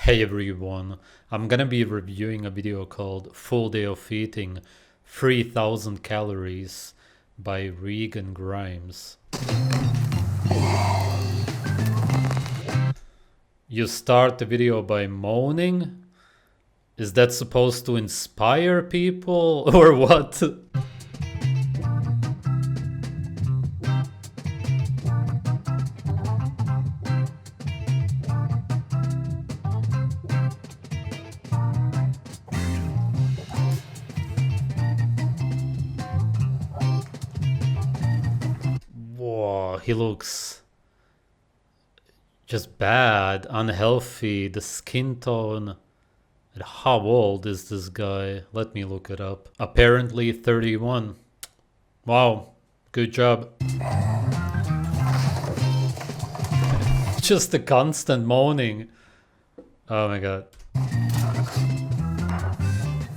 Hey everyone, I'm gonna be reviewing a video called Full Day of Eating 3000 Calories by Regan Grimes. You start the video by moaning? Is that supposed to inspire people or what? Whoa, he looks just bad, unhealthy, the skin tone. And how old is this guy? Let me look it up. Apparently 31. Wow, good job. Just the constant moaning. Oh my god.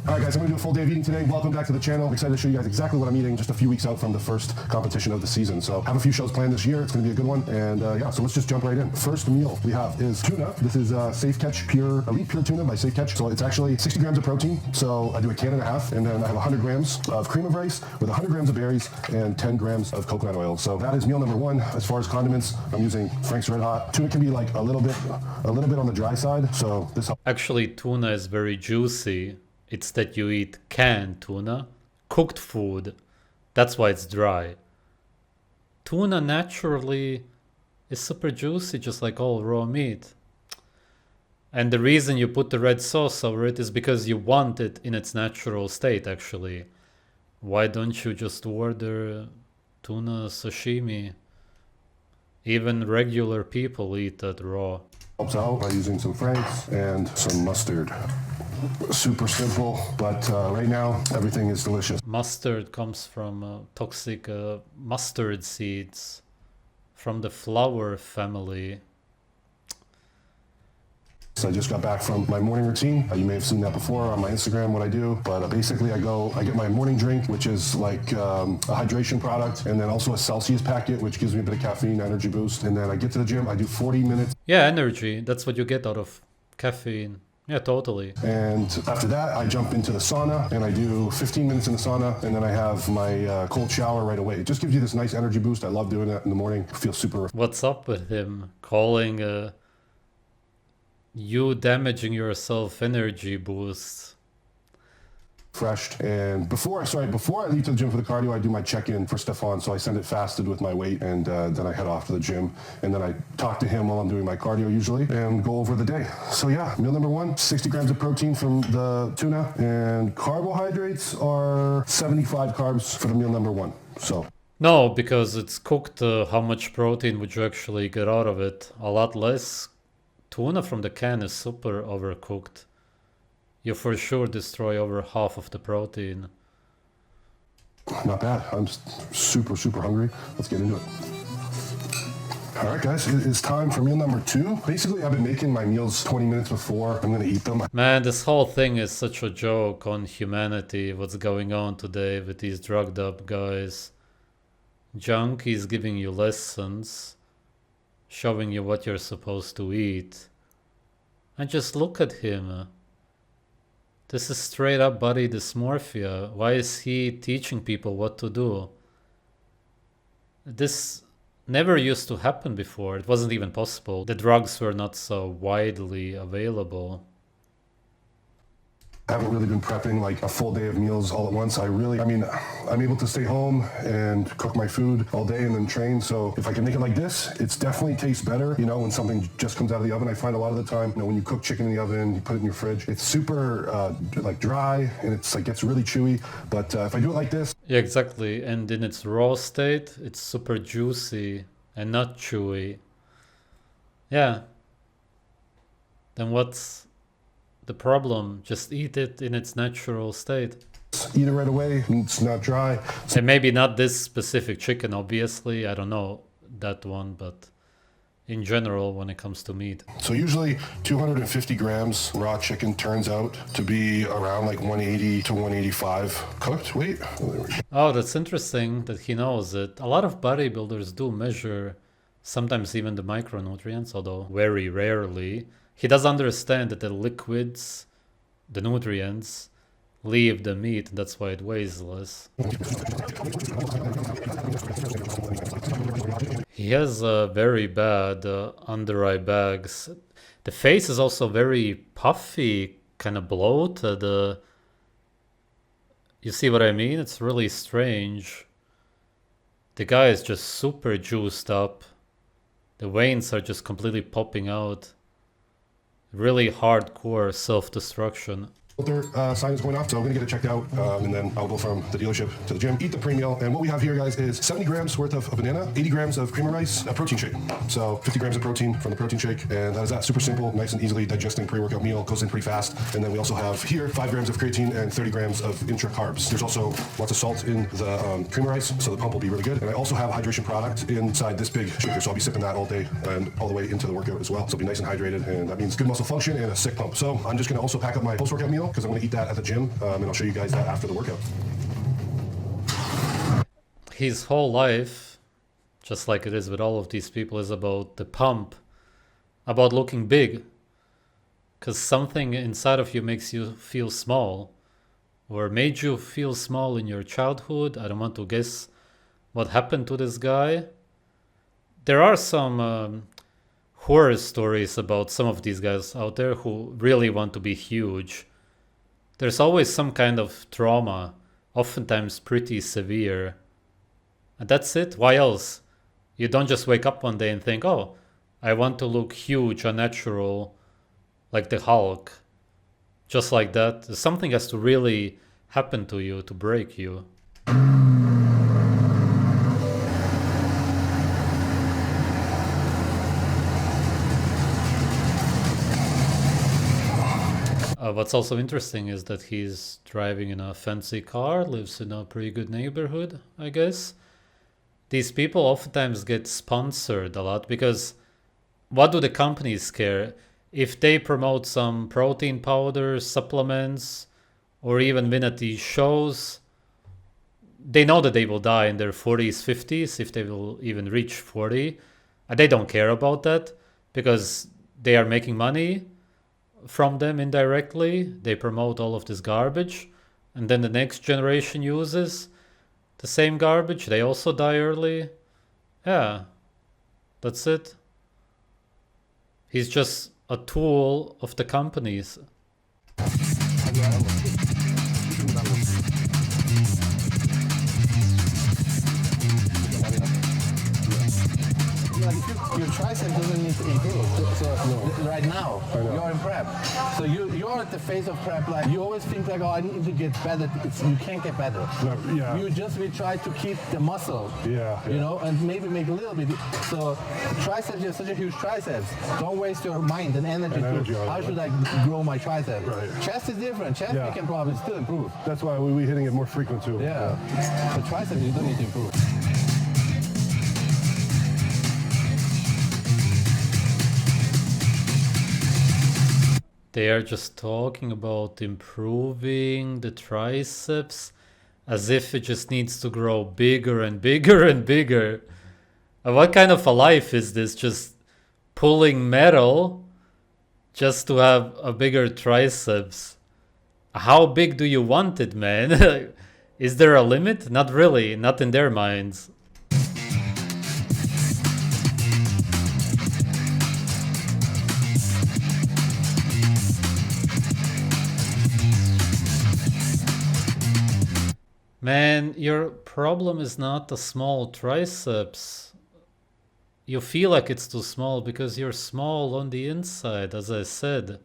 Alright guys, I'm going to do a full day of eating today. Welcome back to the channel. I'm excited to show you guys exactly what I'm eating just a few weeks out from the first competition of the season. So I have a few shows planned this year. It's going to be a good one. And yeah, so let's just jump right in. First meal we have is tuna. This is Safe Catch Pure Elite Pure Tuna by Safe Catch. So it's actually 60 grams of protein. So I do a can and a half, and then I have 100 grams of cream of rice with 100 grams of berries and 10 grams of coconut oil. So that is meal number one. As far as condiments, I'm using Frank's Red Hot. Tuna can be like a little bit on the dry side. So this Actually, tuna is very juicy. It's that you eat canned tuna, cooked food. That's why it's dry. Tuna naturally is super juicy, just like all raw meat. And the reason you put the red sauce over it is because you want it in its natural state, actually. Why don't you just order tuna sashimi? Even regular people eat that raw. helps out by using some Frank's and some mustard. Super simple, but right now everything is delicious. Mustard comes from toxic mustard seeds from the flower family. So I just got back from my morning routine. You may have seen that before on my Instagram, what I do. But basically I get my morning drink, which is like a hydration product, and then also a Celsius packet, which gives me a bit of caffeine, energy boost. And then I get to the gym, I do 40 minutes. Yeah, energy. That's what you get out of caffeine. Yeah, totally. And after that, I jump into the sauna, and I do 15 minutes in the sauna, and then I have my cold shower right away. It just gives you this nice energy boost. I love doing that in the morning. I feel super. What's up with him calling you damaging yourself energy boosts? Refreshed. And before I leave to the gym for the cardio, I do my check-in for Stefan. So I send it fasted with my weight, and then I head off to the gym, and then I talk to him while I'm doing my cardio usually and go over the day. So yeah, meal number one, 60 grams of protein from the tuna, and carbohydrates are 75 carbs for the meal number one. So no, because it's cooked, how much protein would you actually get out of it? A lot less. Tuna from the can is super overcooked. You for sure destroy over half of the protein. Not bad. I'm super hungry. Let's get into it. All right, guys, it is time for meal number two. Basically, I've been making my meals 20 minutes before I'm going to eat them. Man, this whole thing is such a joke on humanity. What's going on today with these drugged up guys? Junkies giving you lessons, showing you what you're supposed to eat. And just look at him. This is straight up body dysmorphia. Why is he teaching people what to do? This never used to happen before. It wasn't even possible. The drugs were not so widely available. I haven't really been prepping like a full day of meals all at once. I'm able to stay home and cook my food all day and then train. So if I can make it like this, it's definitely tastes better. You know, when something just comes out of the oven, I find a lot of the time, you know, when you cook chicken in the oven, you put it in your fridge, it's super like dry, and it's like gets really chewy. But if I do it like this. Yeah, exactly. And in its raw state, it's super juicy and not chewy. Yeah. Then what's the problem? Just eat it in its natural state. Eat it right away. It's not dry. And maybe not this specific chicken, obviously. I don't know that one, but in general, when it comes to meat. So usually 250 grams raw chicken turns out to be around like 180 to 185 cooked. Wait. Oh, that's interesting that he knows it. A lot of bodybuilders do measure sometimes even the micronutrients, although very rarely. He does understand that the liquids, the nutrients, leave the meat, and that's why it weighs less. He has very bad under eye bags. The face is also very puffy, kind of bloated. You see what I mean? It's really strange. The guy is just super juiced up. The veins are just completely popping out. Really hardcore self-destruction. Sign is going off, so we're gonna get it checked out, and then I'll go from the dealership to the gym, eat the pre-meal, and what we have here, guys, is 70 grams worth of banana, 80 grams of cream of rice, a protein shake. So 50 grams of protein from the protein shake, and that is that. Super simple, nice and easily digesting pre-workout meal, goes in pretty fast. And then we also have here 5 grams of creatine and 30 grams of intra-carbs. There's also lots of salt in the cream of rice, so the pump will be really good. And I also have a hydration product inside this big shaker, so I'll be sipping that all day and all the way into the workout as well. So I'll be nice and hydrated, and that means good muscle function and a sick pump. So I'm just gonna also pack up my post-workout meal, because I'm gonna eat that at the gym, and I'll show you guys that after the workout. His whole life, just like it is with all of these people, is about the pump, about looking big, because something inside of you makes you feel small, or made you feel small in your childhood. I don't want to guess what happened to this guy. There are some horror stories about some of these guys out there who really want to be huge. There's always some kind of trauma, oftentimes pretty severe. And that's it. Why else? You don't just wake up one day and think, oh, I want to look huge, unnatural, like the Hulk. Just like that. Something has to really happen to you to break you. What's also interesting is that he's driving in a fancy car, lives in a pretty good neighborhood, I guess. These people oftentimes get sponsored a lot, because what do the companies care? If they promote some protein powders, supplements, or even win at these shows, they know that they will die in their 40s, 50s, if they will even reach 40. And they don't care about that, because they are making money from them indirectly. They promote all of this garbage, and then the next generation uses the same garbage. They also die early. Yeah, that's it. He's just a tool of the companies. Your tricep doesn't need to improve. So right now, you're in prep. So you're at the phase of prep. Like you always think like, oh, I need to get better. You can't get better. No, We try to keep the muscle. You know, and maybe make a little bit. So triceps, you have such a huge triceps. Don't waste your mind and energy. How should I grow my tricep? Right. Chest is different. Chest you can probably still improve. That's why we're hitting it more frequent too. Yeah. The triceps you don't need to improve. They are just talking about improving the triceps as if it just needs to grow bigger and bigger and bigger. And what kind of a life is this? Just pulling metal just to have a bigger triceps? How big do you want it, man? Is there a limit? Not really, not in their minds. Man, your problem is not the small triceps. You feel like it's too small because you're small on the inside, as I said.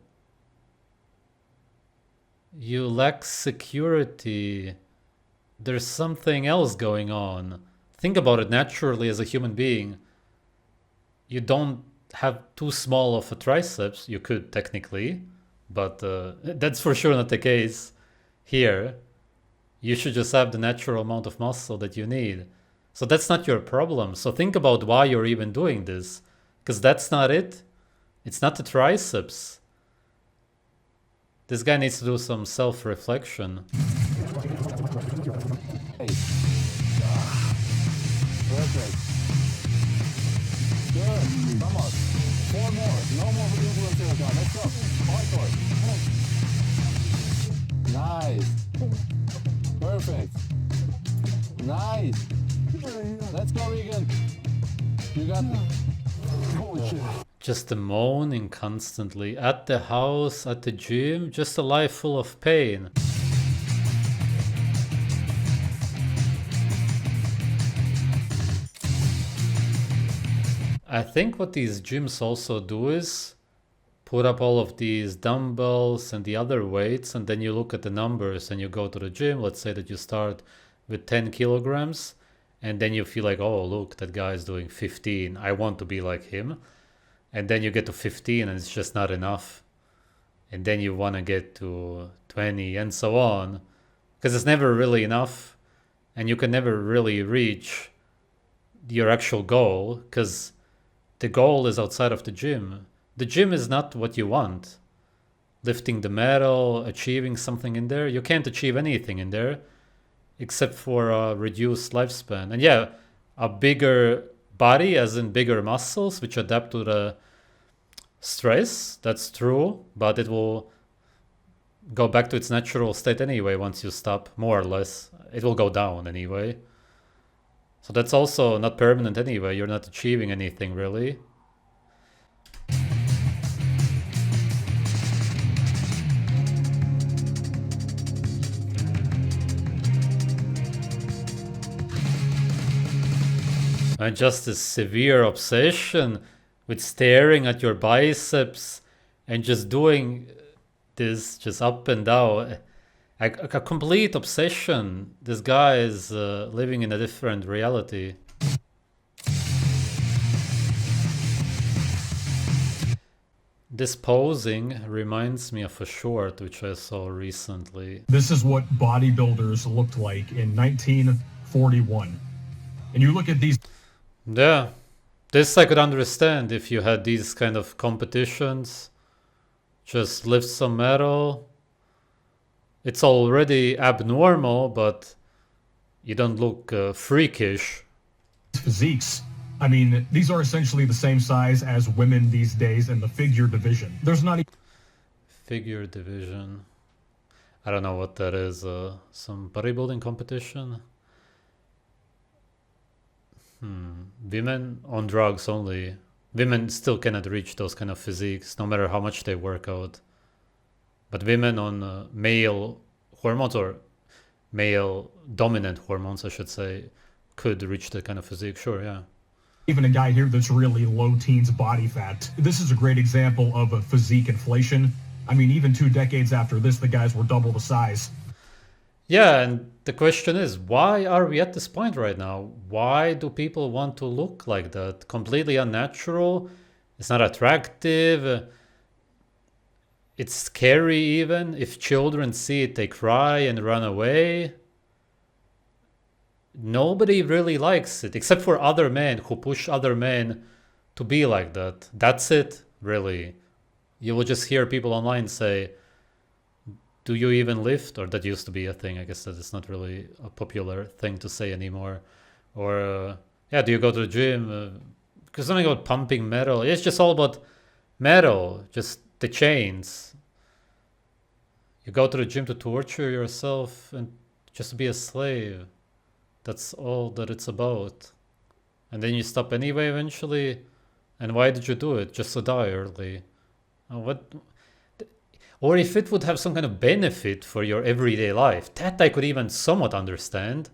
You lack security. There's something else going on. Think about it naturally as a human being. You don't have too small of a triceps. You could technically, but that's for sure not the case here. You should just have the natural amount of muscle that you need. So that's not your problem. So think about why you're even doing this. Because that's not it. It's not the triceps. This guy needs to do some self-reflection. Perfect. Good. Vamos. 4 more. No more influencer, God. Let's go. Hardcore. Nice. Perfect. Nice. Let's go, Regan. You got me. Holy shit. Just the moaning constantly at the house, at the gym, just a life full of pain. I think what these gyms also do is put up all of these dumbbells and the other weights, and then you look at the numbers and you go to the gym. Let's say that you start with 10 kilograms, and then you feel like, oh, look, that guy is doing 15. I want to be like him. And then you get to 15 and it's just not enough. And then you want to get to 20 and so on. Because it's never really enough. And you can never really reach your actual goal, because the goal is outside of the gym. The gym is not what you want. Lifting the metal, achieving something in there. You can't achieve anything in there except for a reduced lifespan. And yeah, a bigger body, as in bigger muscles, which adapt to the stress. That's true, but it will go back to its natural state anyway once you stop, more or less. It will go down anyway. So that's also not permanent anyway. You're not achieving anything really. And just this severe obsession with staring at your biceps and just doing this just up and down. A complete obsession. This guy is living in a different reality. This posing reminds me of a short which I saw recently. This is what bodybuilders looked like in 1941. And you look at these... Yeah, this I could understand if you had these kind of competitions. Just lift some metal. It's already abnormal, but you don't look freakish. Physiques. I mean, these are essentially the same size as women these days in the figure division. There's not... Figure division. I don't know what that is. Some bodybuilding competition? Women on drugs only. Women still cannot reach those kind of physiques, no matter how much they work out. But women on male hormones, or male dominant hormones, I should say, could reach that kind of physique, sure, yeah. Even a guy here that's really low teens body fat. This is a great example of a physique inflation. I mean, even 2 decades after this, the guys were double the size. Yeah, and the question is, why are we at this point right now? Why do people want to look like that? Completely unnatural. It's not attractive. It's scary even. If children see it, they cry and run away. Nobody really likes it, except for other men who push other men to be like that. That's it, really. You will just hear people online say, do you even lift? Or that used to be a thing. I guess that it's not really a popular thing to say anymore. Or, yeah, do you go to the gym? Because something about pumping metal. It's just all about metal, just the chains. You go to the gym to torture yourself and just to be a slave. That's all that it's about. And then you stop anyway eventually. And why did you do it? Just to die early. What? Or if it would have some kind of benefit for your everyday life, that I could even somewhat understand.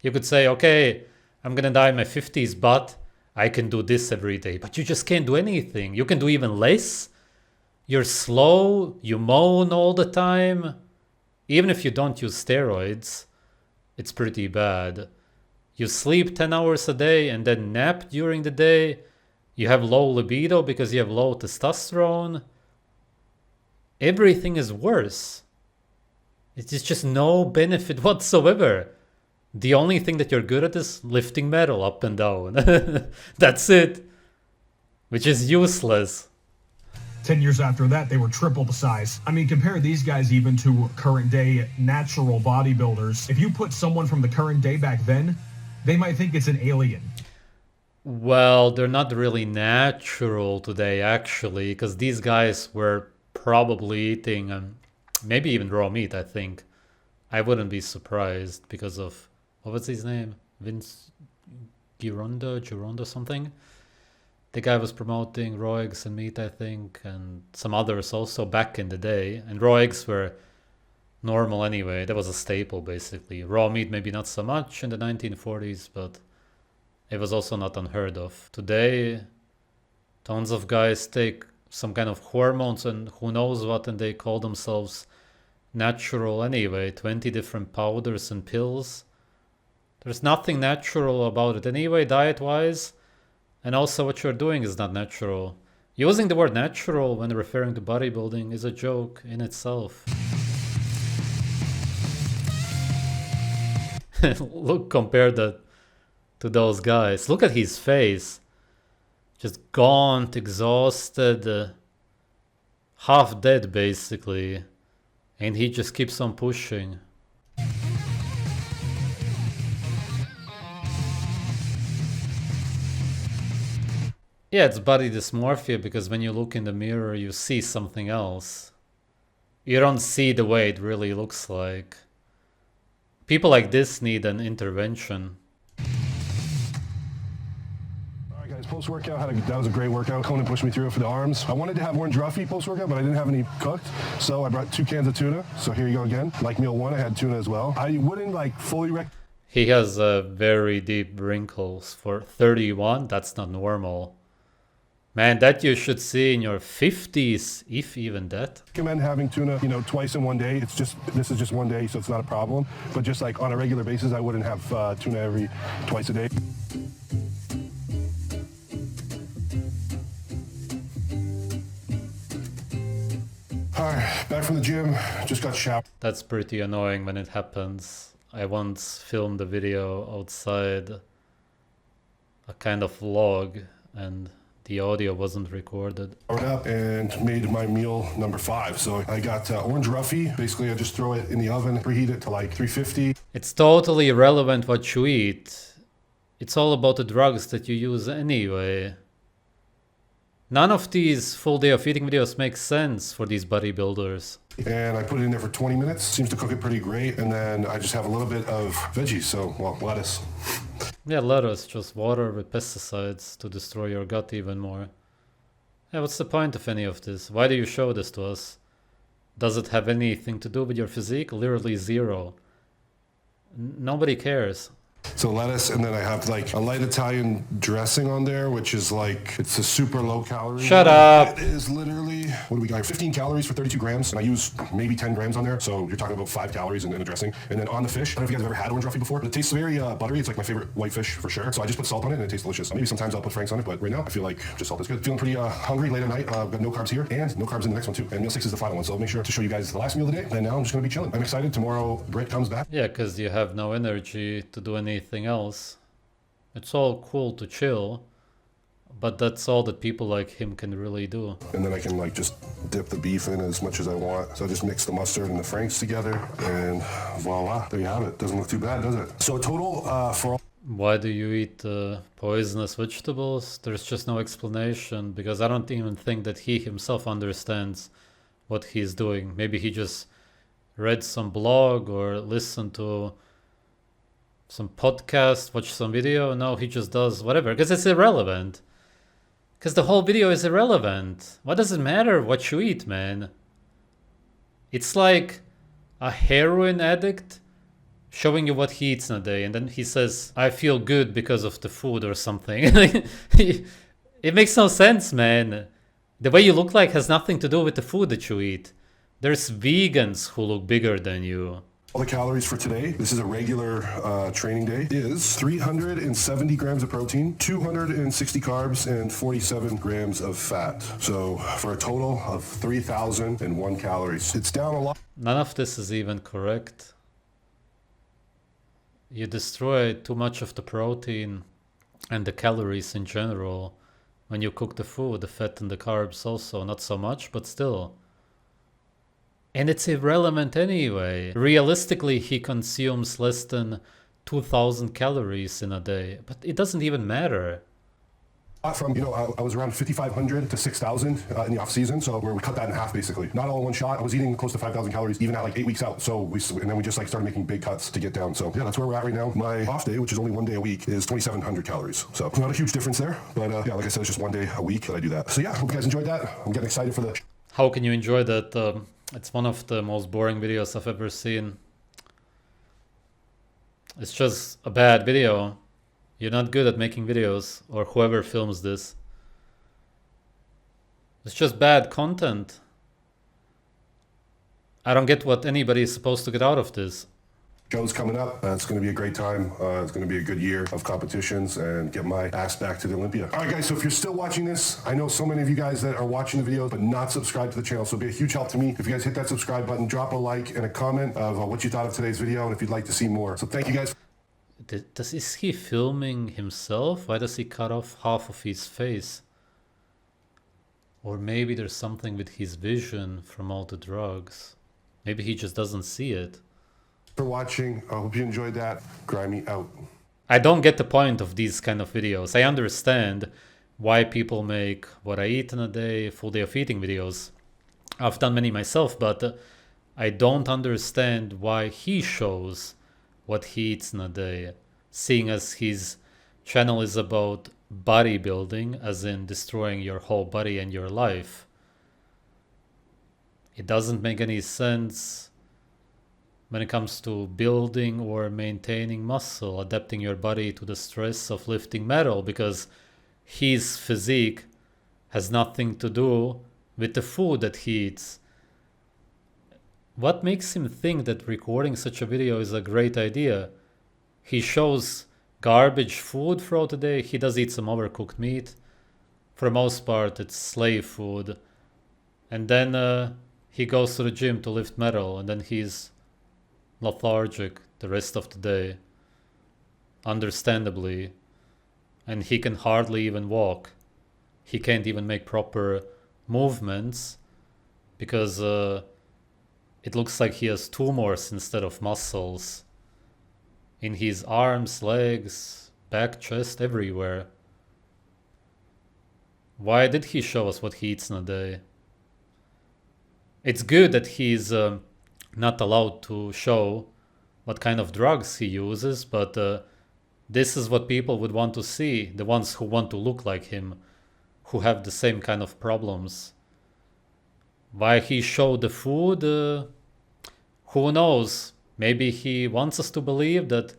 You could say, okay, I'm gonna die in my 50s, but I can do this every day. But you just can't do anything. You can do even less. You're slow, you moan all the time. Even if you don't use steroids, it's pretty bad. You sleep 10 hours a day and then nap during the day. You have low libido because you have low testosterone. Everything is worse. It's just no benefit whatsoever. The only thing that you're good at is lifting metal up and down. That's it. Which is useless. 10 years after that, they were triple the size. I mean, compare these guys even to current day natural bodybuilders. If you put someone from the current day back then, they might think it's an alien. Well, they're not really natural today, actually, because these guys were probably eating maybe even raw meat, I think. I wouldn't be surprised because of, what was his name? Vince Gironda something? The guy was promoting raw eggs and meat, I think, and some others also back in the day. And raw eggs were normal anyway. That was a staple, basically. Raw meat, maybe not so much in the 1940s, but it was also not unheard of. Today, tons of guys take some kind of hormones and who knows what, and they call themselves natural anyway. 20 different powders and pills. There's nothing natural about it anyway, diet-wise. And also what you're doing is not natural. Using the word natural when referring to bodybuilding is a joke in itself. Look, compare that to those guys. Look at his face. Just gaunt, exhausted, half dead basically. And he just keeps on pushing. Yeah, it's body dysmorphia because when you look in the mirror, you see something else. You don't see the way it really looks like. People like this need an intervention. Alright guys, post-workout, that was a great workout. Conan pushed me through it for the arms. I wanted to have orange roughy post-workout, but I didn't have any cooked. So I brought 2 cans of tuna. So here you go again. Like meal 1, I had tuna as well. I wouldn't like fully He has very deep wrinkles. For 31, that's not normal. Man, that you should see in your 50s, if even that. recommend having tuna, twice in one day. This is just one day, so it's not a problem. But just like on a regular basis, I wouldn't have tuna twice a day. All right, back from the gym, just got showered. That's pretty annoying when it happens. I once filmed a video outside a kind of vlog and the audio wasn't recorded. Up and made my meal number 5. So I got orange roughy. Basically, I just throw it in the oven, preheat it to like 350. It's totally irrelevant what you eat. It's all about the drugs that you use anyway. None of these full day of eating videos make sense for these bodybuilders. And I put it in there for 20 minutes. Seems to cook it pretty great. And then I just have a little bit of veggies. So, well, lettuce. Yeah, lettuce, just water with pesticides to destroy your gut even more. Yeah, what's the point of any of this? Why do you show this to us? Does it have anything to do with your physique? Literally zero. Nobody cares. So lettuce, and then I have like a light Italian dressing on there, which is like, it's a super low calorie. Shut up. It is literally, what do we got? 15 calories for 32 grams, and I use maybe 10 grams on there. So you're talking about 5 calories in a dressing. And then on the fish, I don't know if you guys have ever had orange roughy before, but it tastes very buttery. It's like my favorite white fish for sure. So I just put salt on it and it tastes delicious. Maybe sometimes I'll put Frank's on it, but right now I feel like just salt is good. Feeling pretty hungry late at night. I've got no carbs here and no carbs in the next one too. And meal 6 is the final one. So I'll make sure to show you guys the last meal of the day. And now I'm just gonna be chilling. I'm excited. Tomorrow Britt comes back. Yeah, because you have no energy to do anything else. It's all cool to chill, but that's all that people like him can really do. And then I can like just dip the beef in as much as I want. So I just mix the mustard and the Franks together and voila, there you have it. Doesn't look too bad, does it? So a total for all... Why do you eat poisonous vegetables? There's just no explanation because I don't even think that he himself understands what he's doing. Maybe he just read some blog or listened to some podcast, watch some video. No, he just does whatever because it's irrelevant. Because the whole video is irrelevant. What does it matter what you eat, man? It's like a heroin addict showing you what he eats in a day, and then he says, I feel good because of the food or something. It makes no sense, man. The way you look like has nothing to do with the food that you eat. There's vegans who look bigger than you. All the calories for today, this is a regular training day, is 370 grams of protein, 260 carbs, and 47 grams of fat. So for a total of 3,001 calories. It's down a lot. None of this is even correct. You destroy too much of the protein and the calories in general when you cook the food, the fat and the carbs also, not so much, but still. And it's irrelevant anyway. Realistically, he consumes less than 2,000 calories in a day, but it doesn't even matter. From, I was around 5,500 to 6,000 in the off season, so we cut that in half basically. Not all in one shot. I was eating close to 5,000 calories even at like 8 weeks out. So and then we just like started making big cuts to get down. So yeah, that's where we're at right now. My off day, which is only 1 day a week, is 2,700 calories. So not a huge difference there, but yeah, like I said, it's just 1 day a week that I do that. So yeah, hope you guys enjoyed that. I'm getting excited for the. How can you enjoy that? It's one of the most boring videos I've ever seen. It's just a bad video. You're not good at making videos, or whoever films this. It's just bad content. I don't get what anybody is supposed to get out of this. Show's coming up. It's going to be a great time. It's going to be a good year of competitions and get my ass back to the Olympia. All right, guys, so if you're still watching this, I know so many of you guys that are watching the videos but not subscribed to the channel, so it'll be a huge help to me. If you guys hit that subscribe button, drop a like and a comment of what you thought of today's video and if you'd like to see more. So thank you guys. Is he filming himself? Why does he cut off half of his face? Or maybe there's something with his vision from all the drugs. Maybe he just doesn't see it. For watching. I hope you enjoyed that. Grimy out. I don't get the point of these kind of videos. I understand why people make what I eat in a day, full day of eating videos. I've done many myself, but I don't understand why he shows what he eats in a day, seeing as his channel is about bodybuilding, as in destroying your whole body and your life. It doesn't make any sense when it comes to building or maintaining muscle, adapting your body to the stress of lifting metal, because his physique has nothing to do with the food that he eats. What makes him think that recording such a video is a great idea? He shows garbage food throughout the day. He does eat some overcooked meat. For the most part, it's slave food. And then he goes to the gym to lift metal, and then he's lethargic the rest of the day, understandably. And he can hardly even walk. He can't even make proper movements because it looks like he has tumors instead of muscles in his arms, legs, back, chest, everywhere. Why did he show us what he eats in a day? It's good that he's not allowed to show what kind of drugs he uses, but this is what people would want to see, the ones who want to look like him, who have the same kind of problems. Why he showed the food, who knows? Maybe he wants us to believe that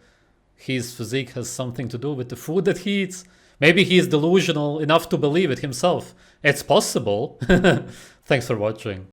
his physique has something to do with the food that he eats. Maybe he is delusional enough to believe it himself. It's possible. Thanks for watching.